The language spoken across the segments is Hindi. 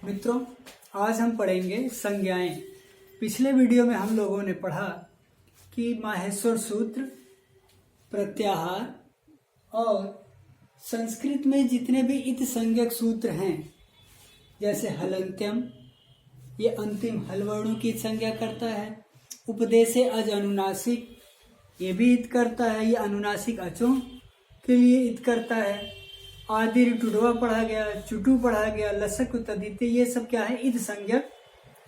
मित्रों, आज हम पढ़ेंगे संज्ञाएं। पिछले वीडियो में हम लोगों ने पढ़ा कि माहेश्वर सूत्र, प्रत्याहार और संस्कृत में जितने भी इत संज्ञक सूत्र हैं, जैसे हलंत्यम, ये अंतिम हल वर्णों की संज्ञा करता है। उपदेशे अज अनुनासिक, ये भी इत करता है, ये अनुनासिक अचों के लिए इत करता है। आदि टुडवा पढ़ा गया, चुटू पढ़ा गया, लसक तदिते, ये सब क्या है, इत संज्ञक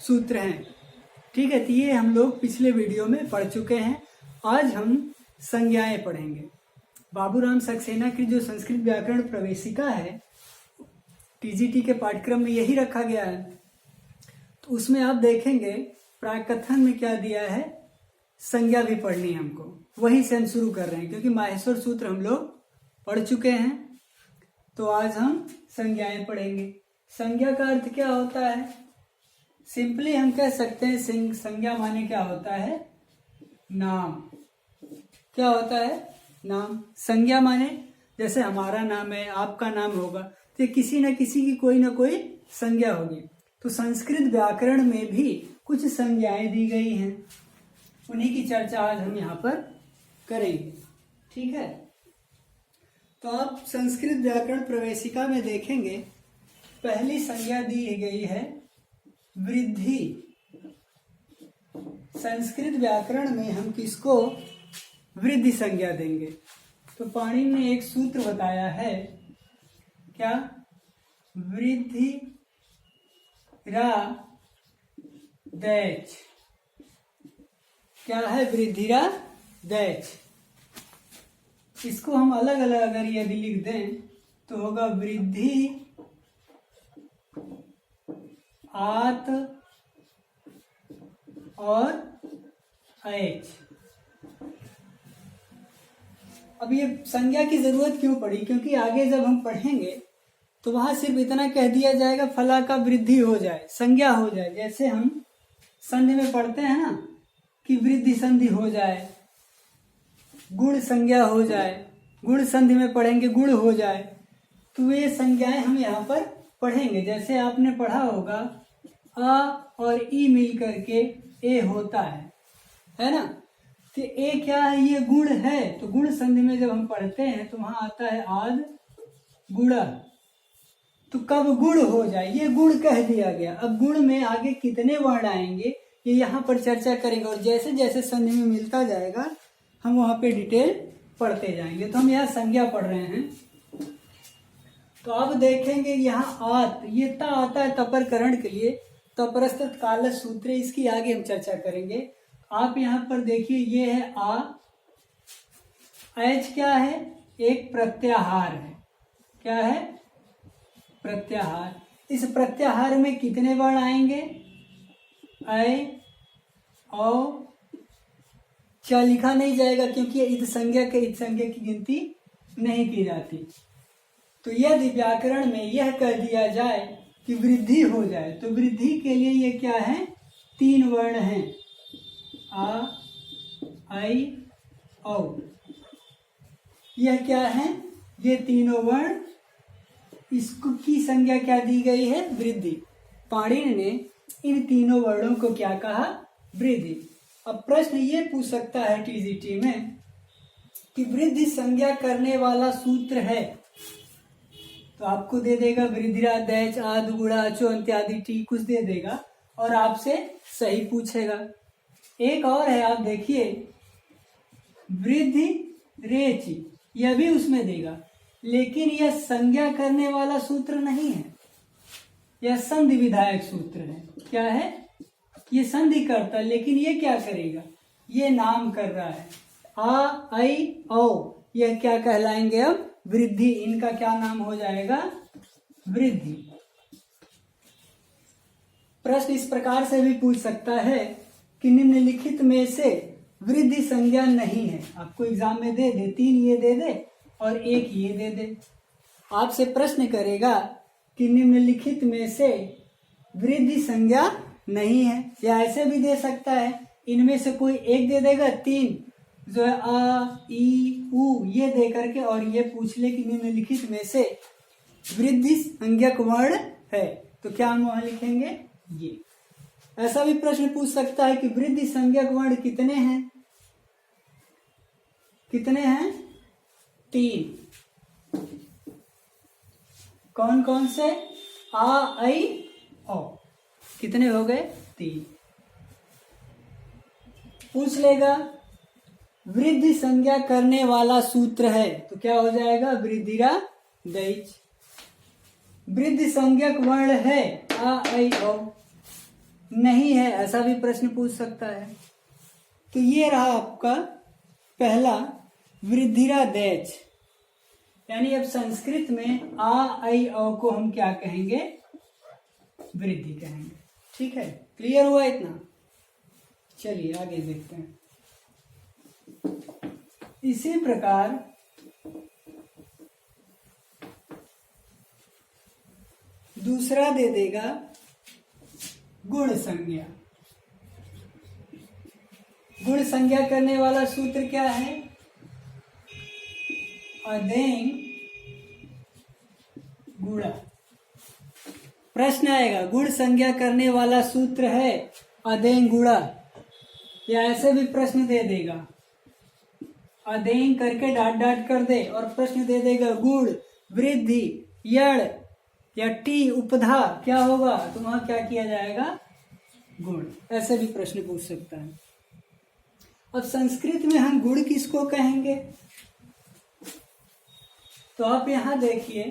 सूत्र हैं। ठीक है, तो ये हम लोग पिछले वीडियो में पढ़ चुके हैं। आज हम संज्ञाएं पढ़ेंगे। बाबूराम सक्सेना की जो संस्कृत व्याकरण प्रवेशिका है, टीजीटी के पाठ्यक्रम में यही रखा गया है। तो उसमें आप देखेंगे प्राकथन में क्या दिया है, संज्ञा भी पढ़नी है हमको, वही से हम शुरू कर रहे हैं क्योंकि माहेश्वर सूत्र हम लोग पढ़ चुके हैं। तो आज हम संज्ञाएं पढ़ेंगे। संज्ञा का अर्थ क्या होता है? सिंपली हम कह सकते हैं संज्ञा माने क्या होता है, नाम। क्या होता है? नाम। संज्ञा माने जैसे हमारा नाम है, आपका नाम होगा, तो किसी न किसी की कोई ना कोई संज्ञा होगी। तो संस्कृत व्याकरण में भी कुछ संज्ञाएं दी गई हैं, उन्हीं की चर्चा आज हम यहाँ पर करेंगे। ठीक है, तो आप संस्कृत व्याकरण प्रवेशिका में देखेंगे पहली संज्ञा दी गई है वृद्धि। संस्कृत व्याकरण में हम किसको वृद्धि संज्ञा देंगे? तो पाणिनि ने एक सूत्र बताया है, क्या? वृद्धि रा दैच। क्या है वृद्धिरा दैच? इसको हम अलग अलग अगर यदि लिख दें तो होगा वृद्धि आत और ऐच। अब ये संज्ञा की जरूरत क्यों पड़ी? क्योंकि आगे जब हम पढ़ेंगे तो वहां सिर्फ इतना कह दिया जाएगा फला का वृद्धि हो जाए, संज्ञा हो जाए। जैसे हम संधि में पढ़ते हैं ना कि वृद्धि संधि हो जाए, गुण संज्ञा हो जाए, गुण संधि में पढ़ेंगे गुण हो जाए। तो ये संज्ञाएं हम यहाँ पर पढ़ेंगे। जैसे आपने पढ़ा होगा आ और ई मिल करके ए होता है ना? तो ए क्या है? ये गुण है। तो गुण संधि में जब हम पढ़ते हैं तो वहां आता है आद गुणा। तो कब गुण हो जाए, ये गुण कह दिया गया। अब गुण में आगे कितने वर्ण आएंगे ये यहाँ पर चर्चा करेंगे, और जैसे जैसे संधि में मिलता जाएगा हम वहां पे डिटेल पढ़ते जाएंगे। तो हम यहाँ संज्ञा पढ़ रहे हैं। तो अब देखेंगे यहाँ आत, ये ता आता है तपरकरण के लिए, तपरस्त काल सूत्र, इसकी आगे हम चर्चा करेंगे। आप यहाँ पर देखिए, ये है आ। ऐच क्या है? एक प्रत्याहार है। क्या है? प्रत्याहार। इस प्रत्याहार में कितने वर्ण आएंगे? ऐ औ। क्या लिखा नहीं जाएगा क्योंकि इत संज्ञा की गिनती नहीं की जाती। तो यदि व्याकरण में यह कह दिया जाए कि वृद्धि हो जाए, तो वृद्धि के लिए ये क्या है? तीन वर्ण हैं, आ, ऐ, औ। यह क्या है? ये तीनों वर्ण, इसको की संज्ञा क्या दी गई है? वृद्धि। पाणिनि ने इन तीनों वर्णों को क्या कहा? वृद्धि। अब प्रश्न ये पूछ सकता है टीजीटी में कि वृद्धि संज्ञा करने वाला सूत्र है, तो आपको दे देगा वृद्धिरा दैच आद गुणा अचो इत्यादि टी कुछ दे देगा और आपसे सही पूछेगा। एक और है, आप देखिए वृद्धि रेचि, यह भी उसमें देगा, लेकिन यह संज्ञा करने वाला सूत्र नहीं है, यह संधि विधायक सूत्र है। क्या है? ये संधि करता है, लेकिन ये क्या करेगा? ये नाम कर रहा है। आ, ऐ, औ, यह क्या कहलाएंगे? अब वृद्धि। इनका क्या नाम हो जाएगा? वृद्धि। प्रश्न इस प्रकार से भी पूछ सकता है कि निम्नलिखित में से वृद्धि संज्ञा नहीं है। आपको एग्जाम में दे दे, तीन ये दे दे और एक ये दे दे। आपसे प्रश्न करेगा कि निम्नलिखित में से वृद्धि संज्ञा नहीं है, या ऐसे भी दे सकता है इनमें से कोई एक दे देगा, तीन जो है आ, ई, उ, ये दे करके, और ये पूछ ले कि निम्नलिखित में से वृद्धि संज्ञक वर्ण है। तो क्या हम वहां लिखेंगे ये। ऐसा भी प्रश्न पूछ सकता है कि वृद्धि संज्ञक वर्ण कितने हैं? कितने हैं? 3। कौन कौन से? आ, ऐ, औ। कितने हो गए? 3। पूछ लेगा वृद्धि संज्ञा करने वाला सूत्र है, तो क्या हो जाएगा? वृद्धिरा दैच। वृद्धि संज्ञक वर्ण है आ, ऐ, औ, नहीं है, ऐसा भी प्रश्न पूछ सकता है। तो ये रहा आपका पहला वृद्धिरा दैच। यानी अब संस्कृत में आ, ऐ, औ को हम क्या कहेंगे? वृद्धि कहेंगे। ठीक है, क्लियर हुआ इतना? चलिए आगे देखते हैं। इसी प्रकार दूसरा दे देगा गुण संज्ञा। गुण संज्ञा करने वाला सूत्र क्या है? अदेंग गुणा। प्रश्न आएगा गुण संज्ञा करने वाला सूत्र है अदेंग गुणा, या ऐसे भी प्रश्न दे देगा अदेंग करके डाट डाट कर दे और प्रश्न दे देगा गुण वृद्धि यड़ या टी उपधा क्या होगा? तो वहां क्या किया जाएगा? गुण। ऐसे भी प्रश्न पूछ सकता है। अब संस्कृत में हम गुण किसको कहेंगे? तो आप यहां देखिए,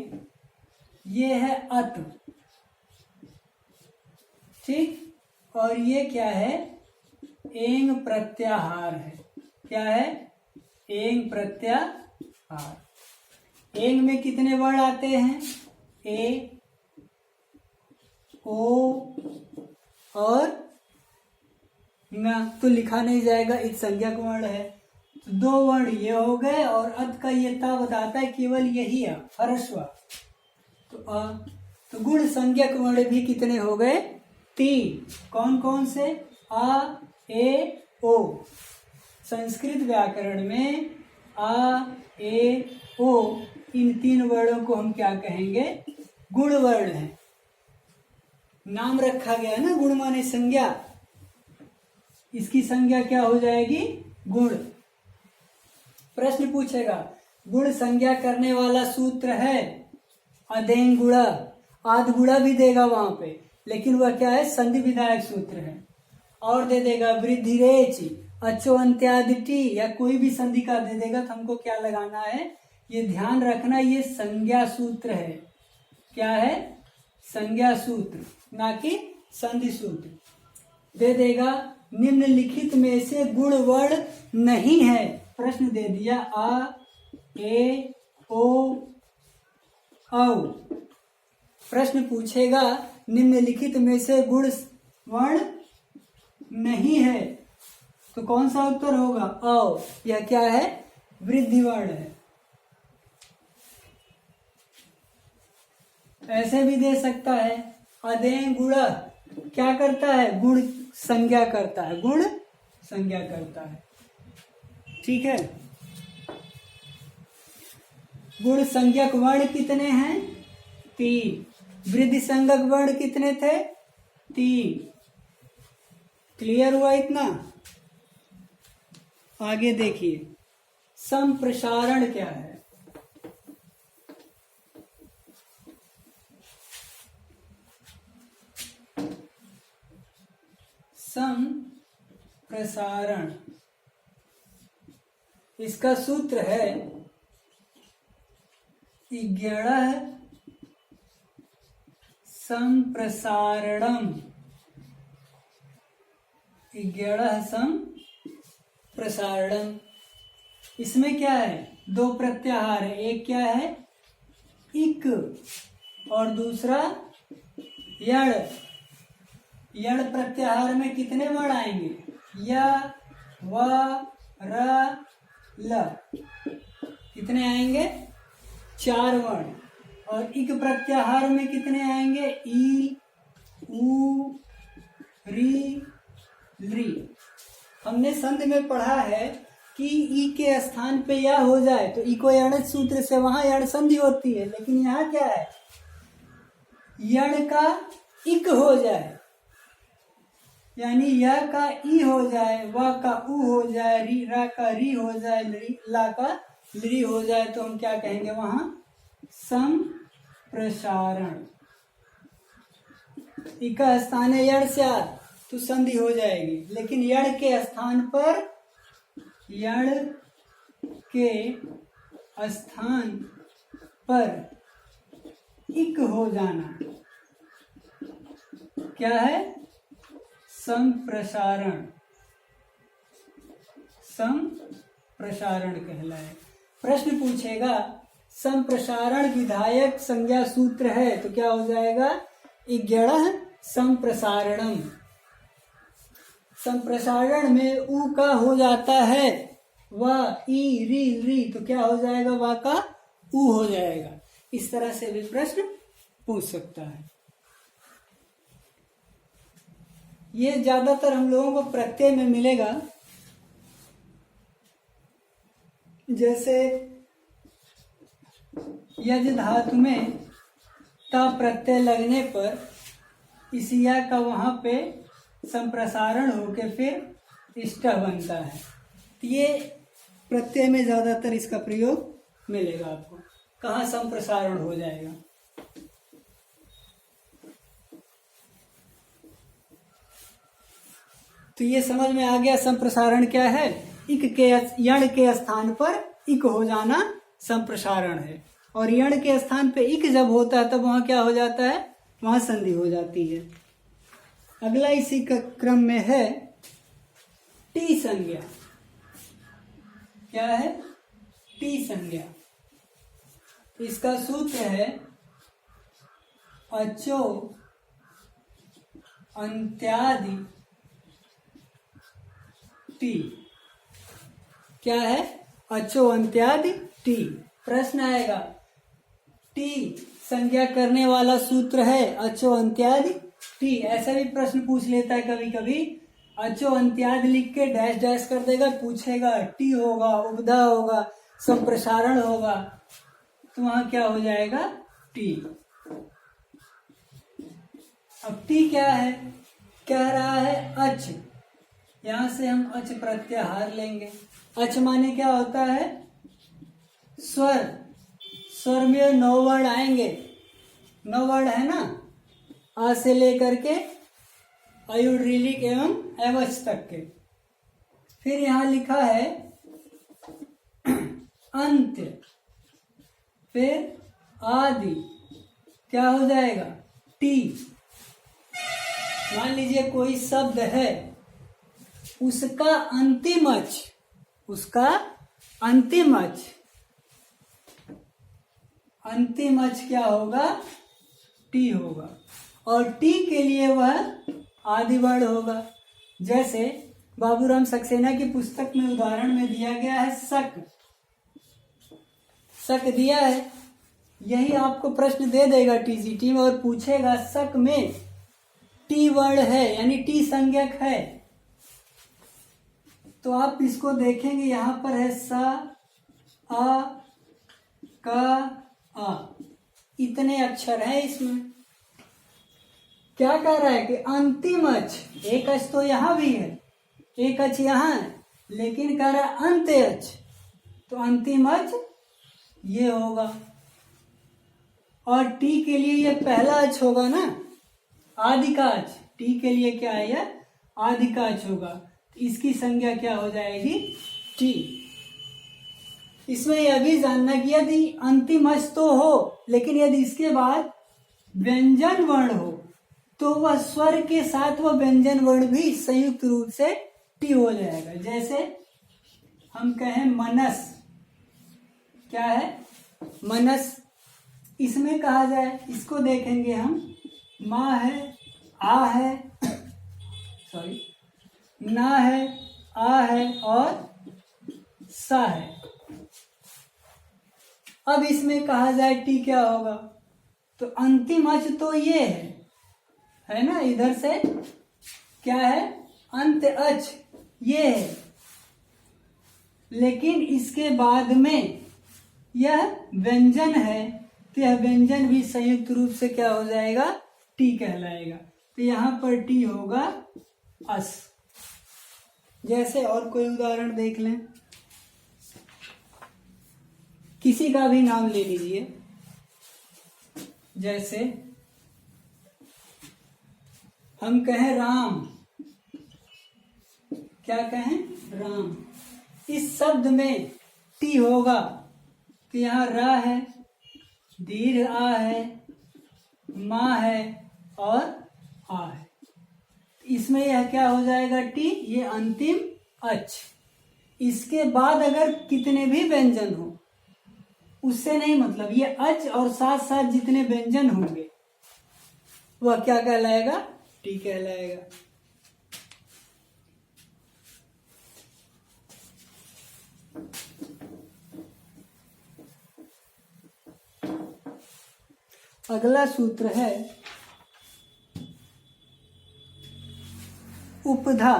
ये है अत, ठीक, और ये क्या है? एंग प्रत्याहार है। क्या है? एंग प्रत्याहार। एंग में कितने वर्ण आते हैं? ए, ओ और ना, तो लिखा नहीं जाएगा, एक संज्ञक वर्ण है। तो 2 वर्ण ये हो गए और अत का ये ता बताता है केवल यही है, ह्रस्व। तो गुण संज्ञक वर्ण भी कितने हो गए? 3। कौन कौन से? आ, ए, ओ। संस्कृत व्याकरण में आ, ए, ओ, इन 3 वर्णों को हम क्या कहेंगे? गुण वर्ण है। नाम रखा गया ना, गुण माने संज्ञा, इसकी संज्ञा क्या हो जाएगी? गुण। प्रश्न पूछेगा गुण संज्ञा करने वाला सूत्र है अदेंग गुणा। आद गुणा भी देगा वहां पे, लेकिन वह क्या है? संधि विधायक सूत्र है। और दे देगा वृद्धि रेच, अचो अंत्यादि टी, या कोई भी संधि का दे देगा। तो हमको क्या लगाना है? ये ध्यान रखना, ये संज्ञा सूत्र है। क्या है? संज्ञा सूत्र, ना कि संधि सूत्र। दे देगा निम्नलिखित में से गुण वर्ण नहीं है। प्रश्न दे दिया आ, ए, ओ, औ। प्रश्न पूछेगा निम्नलिखित में से गुण वर्ण नहीं है, तो कौन सा उत्तर होगा? औ। यह क्या है? वृद्धि वर्ण है। ऐसे भी दे सकता है अदेंग गुणा क्या करता है? गुण संज्ञा करता है। गुण संज्ञा करता है। ठीक है, गुण संज्ञक वर्ण कितने हैं? 3। वृद्धि संज्ञक वर्ण कितने थे? 3। क्लियर हुआ इतना? आगे देखिए, संप्रसारण क्या है? संप्रसारण, इसका सूत्र है इग्यणः संप्रसारणम। इग्यणः संप्रसारणम। इसमें क्या है? 2 प्रत्याहार है। एक क्या है? इक, और दूसरा यण। यण प्रत्याहार में कितने वर्ण आएंगे? या, व, र, ल। कितने आएंगे? 4 वर्ण। और इक प्रत्याहार में कितने आएंगे? ई, उ, री, ली। हमने संधि में पढ़ा है कि ई के स्थान पे या हो जाए तो ई को यण सूत्र से वहां यण संधि होती है, लेकिन यहाँ क्या है? यण का इक हो जाए, यानी य का ई हो जाए, व का उ हो जाए, रा का री हो जाए, ला का ली हो जाए, तो हम क्या कहेंगे वहां? संप्रसारण। इक का स्थान है यड़ से आ, तो संधि हो जाएगी, लेकिन यड़ के स्थान पर इक हो जाना क्या है? संप्रसारण। संप्रसारण कहलाए। प्रश्न पूछेगा संप्रसारण विधायक संज्ञा सूत्र है, तो क्या हो जाएगा? इज्ञणः संप्रसारणम। संप्रसारण में उ का हो जाता है व ई री, तो क्या हो जाएगा? वा का उ हो जाएगा। इस तरह से भी प्रश्न पूछ सकता है। ये ज्यादातर हम लोगों को प्रत्यय में मिलेगा, जैसे यज धातु में ता प्रत्यय लगने पर इस या का वहां पे संप्रसारण होके फिर इष्ट बनता है। तो ये प्रत्यय में ज्यादातर इसका प्रयोग मिलेगा आपको। कहाँ संप्रसारण हो जाएगा? तो ये समझ में आ गया संप्रसारण क्या है? इक के यण के स्थान पर इक हो जाना संप्रसारण है, और यण के स्थान पे इक जब होता है तब वहां क्या हो जाता है? वहां संधि हो जाती है। अगला इसी का क्रम में है टी संज्ञा। क्या है? टी संज्ञा। इसका सूत्र है अचो अंत्यादि टी। क्या है? अचो अंत्यादि टी। प्रश्न आएगा टी संज्ञा करने वाला सूत्र है अचो अंत्यादि टी। ऐसा भी प्रश्न पूछ लेता है कभी कभी। अचो अंत्यादि लिख के डैश डैश कर देगा, पूछेगा टी होगा, उपधा होगा, संप्रसारण होगा, तो वहां क्या हो जाएगा? टी। अब टी क्या है? कह रहा है अच। यहां से हम अच प्रत्याहार लेंगे। अच माने क्या होता है? स्वर। स्वर में 9 वर्ण आएंगे। 9 वर्ण है ना, आ से लेकर के अयुर ऋलिक एवं एवच तक के। फिर यहां लिखा है अंत्य, फिर आदि। क्या हो जाएगा? टी। मान लीजिए कोई शब्द है, उसका अंतिम अच क्या होगा? टी होगा, और टी के लिए वह आदि वर्ण होगा। जैसे बाबूराम सक्सेना की पुस्तक में उदाहरण में दिया गया है शक दिया है। यही आपको प्रश्न दे देगा टीजीटी में और पूछेगा शक में टी वर्ण है यानी टी संज्ञक है, तो आप इसको देखेंगे यहां पर है सा आ का आ, इतने अक्षर हैं इसमें। क्या कह रहा है कि अंतिम अच, एक अच तो यहां भी है, एक अच यहां है, लेकिन कह रहा है अंत्य अच, तो अंतिम अच ये होगा। और टी के लिए ये पहला अच होगा ना, आदि का अच। टी के लिए क्या है? यह आदि का अच होगा। इसकी संज्ञा क्या हो जाएगी? टी। इसमें यह भी जानना कि यदि अंतिम अच तो हो, लेकिन यदि इसके बाद व्यंजन वर्ण हो तो वह स्वर के साथ वह व्यंजन वर्ण भी संयुक्त रूप से टी हो जाएगा। जैसे हम कहें मनस। क्या है? मनस। इसमें कहा जाए, इसको देखेंगे हम, माँ है, आ है, सॉरी, ना है, आ है और सा है। अब इसमें कहा जाए टी क्या होगा? तो अंतिम अच तो ये है ना, इधर से क्या है? अंत अच ये है, लेकिन इसके बाद में यह व्यंजन है, तो यह व्यंजन भी संयुक्त रूप से क्या हो जाएगा? टी कहलाएगा। तो यहाँ पर टी होगा अस। जैसे और कोई उदाहरण देख लें, किसी का भी नाम ले लीजिए। जैसे हम कहें राम, क्या कहें? राम। इस शब्द में टी होगा तो यहाँ रा है, दीर्घ आ है, माँ है और आ है। इसमें यह क्या हो जाएगा? टी। ये अंतिम अच। इसके बाद अगर कितने भी व्यंजन हो उससे नहीं मतलब, ये अच और साथ साथ जितने व्यंजन होंगे वह क्या कहलाएगा? टी कहलाएगा। अगला सूत्र है उपधा।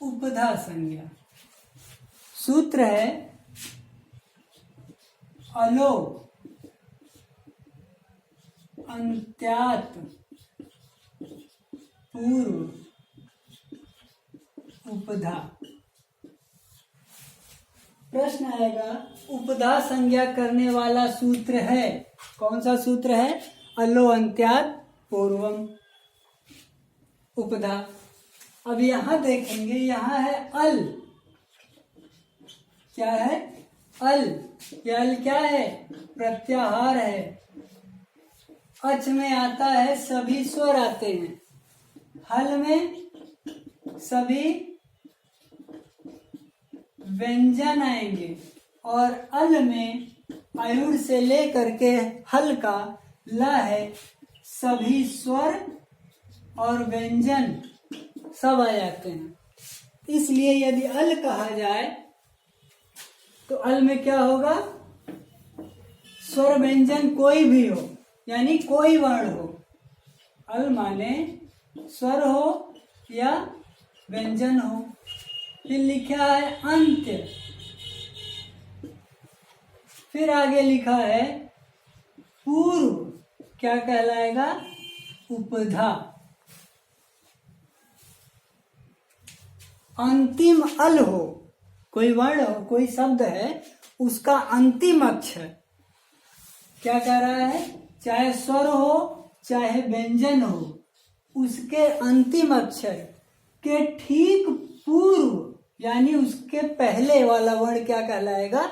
उपधा संज्ञा। सूत्र है अलो अंत्यात पूर्व उपधा। प्रश्न आएगा उपधा संज्ञा करने वाला सूत्र है, कौन सा सूत्र है? अलो अंत्यात पूर्वम उपधा। अब यहां देखेंगे, यहां है अल। क्या है? अल। ये अल क्या है? प्रत्याहार है। अच में आता है सभी स्वर आते हैं, हल में सभी व्यंजन आएंगे और अल में आयुर से लेकर के हल का ला है, सभी स्वर और व्यंजन सब आ जाते हैं। इसलिए यदि अल कहा जाए तो अल में क्या होगा? स्वर व्यंजन कोई भी हो, यानी कोई वर्ण हो। अल माने स्वर हो या व्यंजन हो। फिर लिखा है अंत्य, फिर आगे लिखा है पूर्व, क्या कहलाएगा? उपधा। अंतिम अल हो, कोई वर्ण हो, कोई शब्द है, उसका अंतिम अक्षर क्या कह रहा है? चाहे स्वर हो चाहे व्यंजन हो, उसके अंतिम अक्षर के ठीक पूर्व यानी उसके पहले वाला वर्ण क्या कहलाएगा?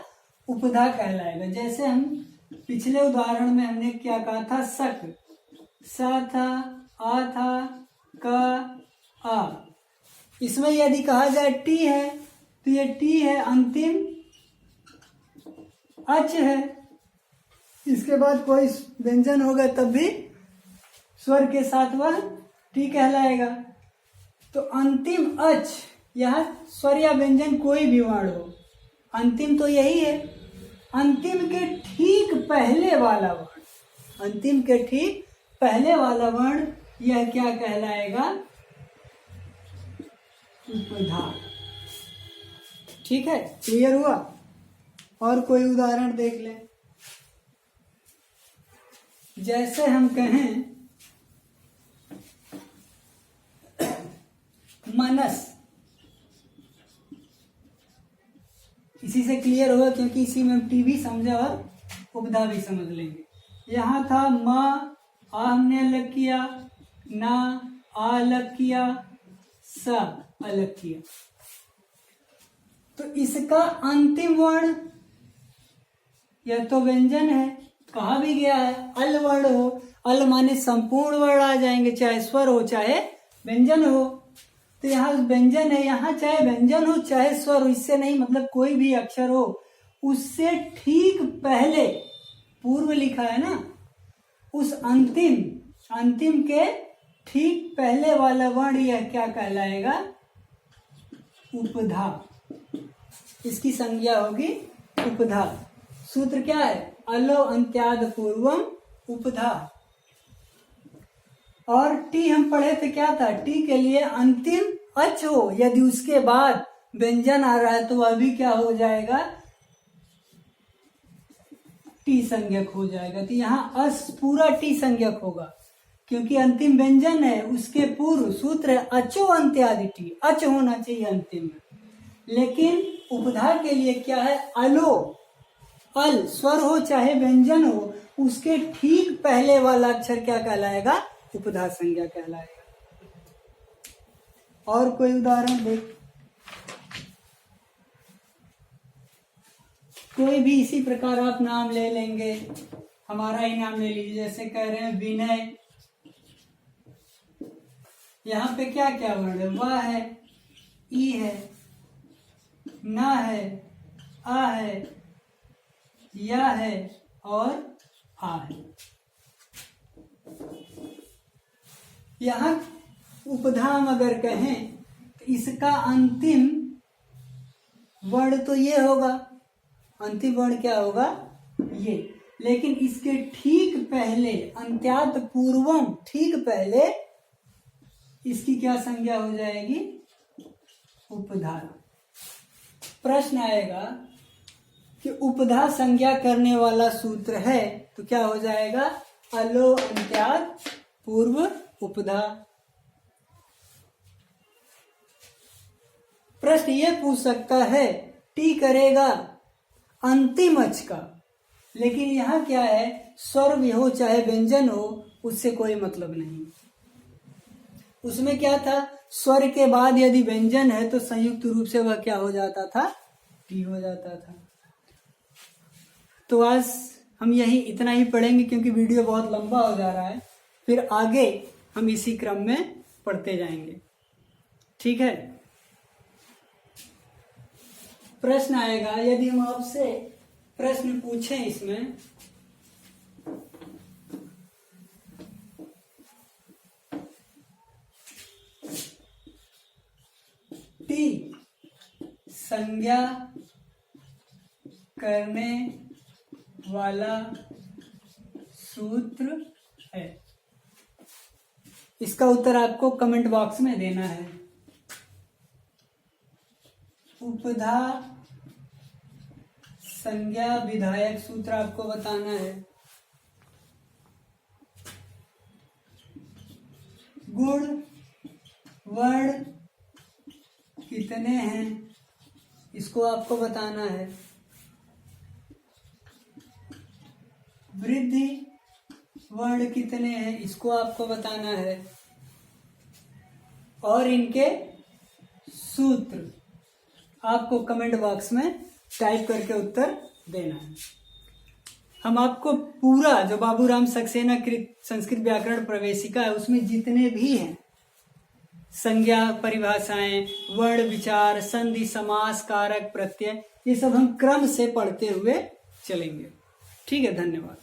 उपधा कहलाएगा। जैसे हम पिछले उदाहरण में हमने क्या कहा था? सक, सा था, आ था, क, आ। इसमें यदि कहा जाए टी है तो ये टी है, अंतिम अच है। इसके बाद कोई व्यंजन होगा तब भी स्वर के साथ वह टी कहलाएगा। तो अंतिम अच, यह स्वर या व्यंजन कोई भी वर्ण हो, अंतिम तो यही है। अंतिम के ठीक पहले वाला वर्ण, अंतिम के ठीक पहले वाला वर्ण यह क्या कहलाएगा? उपधा। ठीक है, क्लियर हुआ? और कोई उदाहरण देख लें। जैसे हम कहें मनस, इसी से क्लियर होगा क्योंकि इसी में टी भी समझा और उपधा भी समझ लेंगे। यहाँ था म, आ हमने अलग किया, ना आ अलग किया, स अलग किया। तो इसका अंतिम वर्ण यह तो व्यंजन है, कहा भी गया है अल वर्ण हो। अल माने संपूर्ण वर्ण आ जाएंगे, चाहे स्वर हो चाहे व्यंजन हो। तो यहाँ व्यंजन है, यहाँ चाहे व्यंजन हो चाहे स्वर हो, इससे नहीं मतलब कोई भी अक्षर हो, उससे ठीक पहले पूर्व लिखा है ना, उस अंतिम के ठीक पहले वाला वर्ण यह क्या कहलाएगा? उपधा। इसकी संज्ञा होगी उपधा। सूत्र क्या है? अलो अंत्याद पूर्वम उपधा। और टी हम पढ़े थे, क्या था? टी के लिए अंतिम अच हो, यदि उसके बाद व्यंजन आ रहा है तो वह भी क्या हो जाएगा? टी संज्ञक हो जाएगा। तो यहाँ अस पूरा टी संज्ञक होगा, क्योंकि अंतिम व्यंजन है, उसके पूर्व सूत्र है अचो अंत्यादि टी, अच होना चाहिए अंतिम में। लेकिन उपधा के लिए क्या है, अलो, अल स्वर हो चाहे व्यंजन हो, उसके ठीक पहले वाला अक्षर क्या कहलाएगा, उपधा संज्ञा कहलाएगा। और कोई उदाहरण देख, कोई भी इसी प्रकार आप नाम ले लेंगे, हमारा ही नाम ले लीजिए। जैसे कह रहे हैं विनय, यहाँ पे क्या क्या वर्ड है, वह है, ई है, ना है, आ है, या है और आ है। यहाँ उपधा हम अगर कहें तो इसका अंतिम वर्ण तो ये होगा, अंतिम वर्ण क्या होगा, ये। लेकिन इसके ठीक पहले अंत्यात पूर्वम, ठीक पहले इसकी क्या संज्ञा हो जाएगी, उपधा। प्रश्न आएगा कि उपधा संज्ञा करने वाला सूत्र है तो क्या हो जाएगा, अलो अंत्यात पूर्व उपधा। प्रश्न ये पूछ सकता है टी करेगा अंतिम अच का, लेकिन यहाँ क्या है, स्वर भी हो चाहे व्यंजन हो, उससे कोई मतलब नहीं। उसमें क्या था, स्वर के बाद यदि व्यंजन है तो संयुक्त रूप से वह क्या हो जाता था, टी हो जाता था। तो आज हम यही इतना ही पढ़ेंगे, क्योंकि वीडियो बहुत लंबा हो जा रहा है। फिर आगे हम इसी क्रम में पढ़ते जाएंगे, ठीक है। प्रश्न आएगा, यदि हम आपसे प्रश्न पूछें इसमें, टी संज्ञा करने वाला सूत्र है, इसका उत्तर आपको कमेंट बॉक्स में देना है। उपधा संज्ञा विधायक सूत्र आपको बताना है। गुण वर्ण कितने हैं इसको आपको बताना है। वृद्धि वर्ण कितने हैं इसको आपको बताना है। और इनके सूत्र आपको कमेंट बॉक्स में टाइप करके उत्तर देना है। हम आपको पूरा जो बाबूराम सक्सेना कृत संस्कृत व्याकरण प्रवेशिका है उसमें जितने भी हैं संज्ञा, परिभाषाएं, वर्ण विचार, संधि, समास, कारक, प्रत्यय, ये सब हम क्रम से पढ़ते हुए चलेंगे। ठीक है, धन्यवाद।